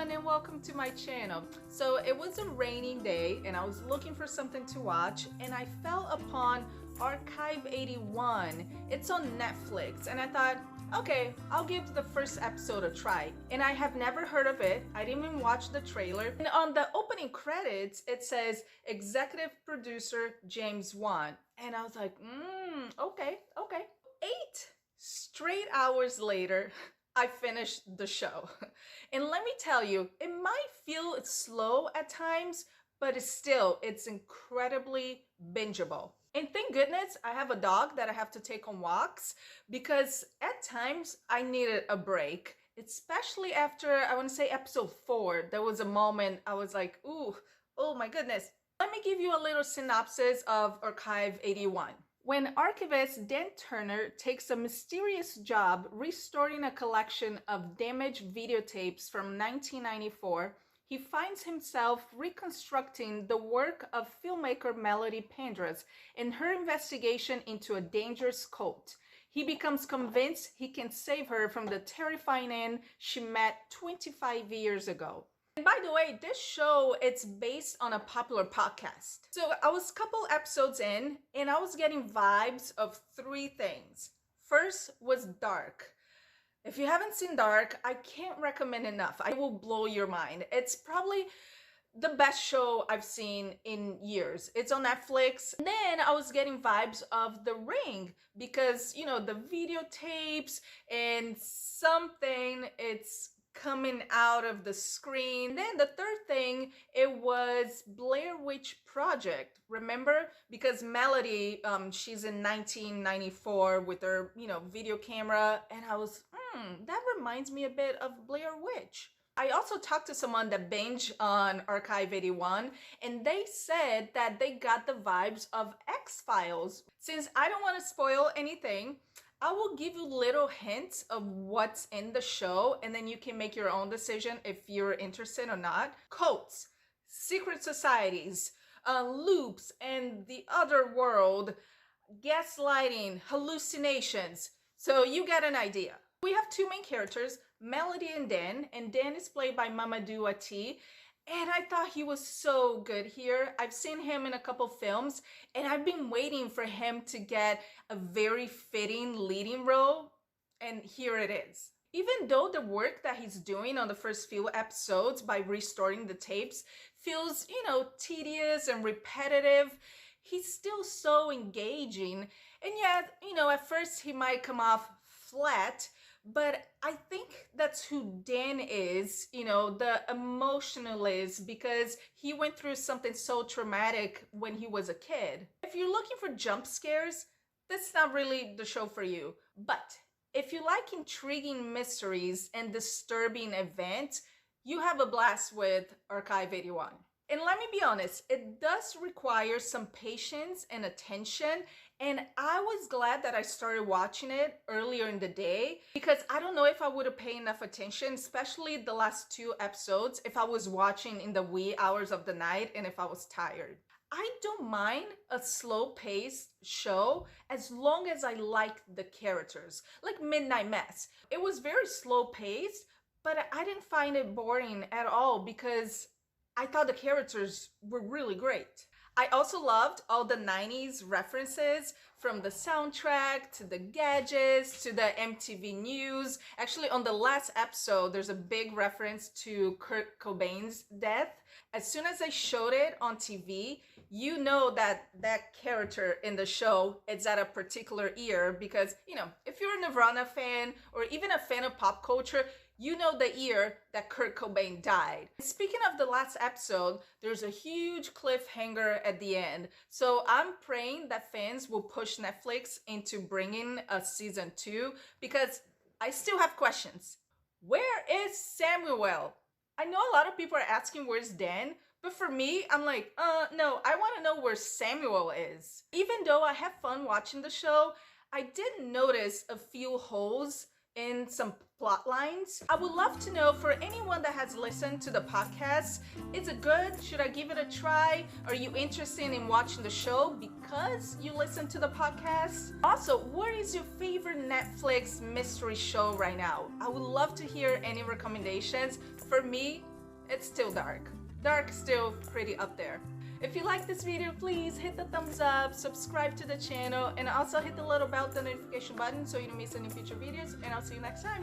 everyone and welcome to my channel. So it was a rainy day and I was looking for something to watch and I fell upon Archive 81. It's on Netflix and I thought, okay, I'll give the first episode a try. And I have never heard of it. I didn't even watch the trailer. And on the opening credits, it says executive producer James Wan. And I was like, okay. 8 straight hours later, I finished the show. And let me tell you, it might feel slow at times, but it's incredibly bingeable. And thank goodness I have a dog that I have to take on walks because at times I needed a break, especially after, I want to say episode 4. There was a moment I was like, ooh, oh my goodness. Let me give you a little synopsis of Archive 81. When archivist Dan Turner takes a mysterious job restoring a collection of damaged videotapes from 1994, he finds himself reconstructing the work of filmmaker Melody Pendras in her investigation into a dangerous cult. He becomes convinced he can save her from the terrifying end she met 25 years ago. And by the way, this show, it's based on a popular podcast. So I was a couple episodes in and I was getting vibes of 3 things. First was Dark. If you haven't seen Dark, I can't recommend enough. I will blow your mind. It's probably the best show I've seen in years. It's on Netflix. And then I was getting vibes of The Ring because, you know, the videotapes and something, it's coming out of the screen. Then the third thing, it was Blair Witch Project. Remember? Because Melody, she's in 1994 with her, video camera. And I was, that reminds me a bit of Blair Witch. I also talked to someone that Binge on Archive 81, and they said that they got the vibes of X-Files. Since I don't want to spoil anything, I will give you little hints of what's in the show, and then you can make your own decision if you're interested or not. Cults, secret societies, loops, and the other world, gaslighting, hallucinations. So you get an idea. We have 2 main characters, Melody and Dan is played by Mamadou Ati. And I thought he was so good here. I've seen him in a couple films, and I've been waiting for him to get a very fitting leading role, and here it is. Even though the work that he's doing on the first few episodes by restoring the tapes feels, tedious and repetitive, he's still so engaging. And yet, at first he might come off flat, but I think that's who Dan is, the emotionalist, because he went through something so traumatic when he was a kid. If you're looking for jump scares, that's not really the show for you. But if you like intriguing mysteries and disturbing events, you have a blast with Archive 81. And let me be honest, it does require some patience and attention. And I was glad that I started watching it earlier in the day because I don't know if I would have paid enough attention, especially the last 2 episodes, if I was watching in the wee hours of the night and if I was tired. I don't mind a slow-paced show as long as I like the characters, like Midnight Mass. It was very slow-paced, but I didn't find it boring at all because I thought the characters were really great. I also loved all the 90s references, from the soundtrack to the gadgets to the MTV News. Actually, on the last episode, there's a big reference to Kurt Cobain's death. As soon as they showed it on TV, you know that that character in the show is at a particular year because, if you're a Nirvana fan or even a fan of pop culture, you know the year that Kurt Cobain died. Speaking of the last episode, there's a huge cliffhanger at the end. So I'm praying that fans will push Netflix into bringing a season 2 because I still have questions. Where is Samuel? I know a lot of people are asking where's Dan, but for me, I'm like, no, I want to know where Samuel is. Even though I have fun watching the show, I did notice a few holes in some plot lines. I would love to know, for anyone that has listened to the podcast, is it good? Should I give it a try? Are you interested in watching the show because you listen to the podcast? Also, what is your favorite Netflix mystery show right now? I would love to hear any recommendations. For me, it's still dark. Dark still pretty up there. If you like this video, please hit the thumbs up, subscribe to the channel, and also hit the little bell, the notification button so you don't miss any future videos, and I'll see you next time.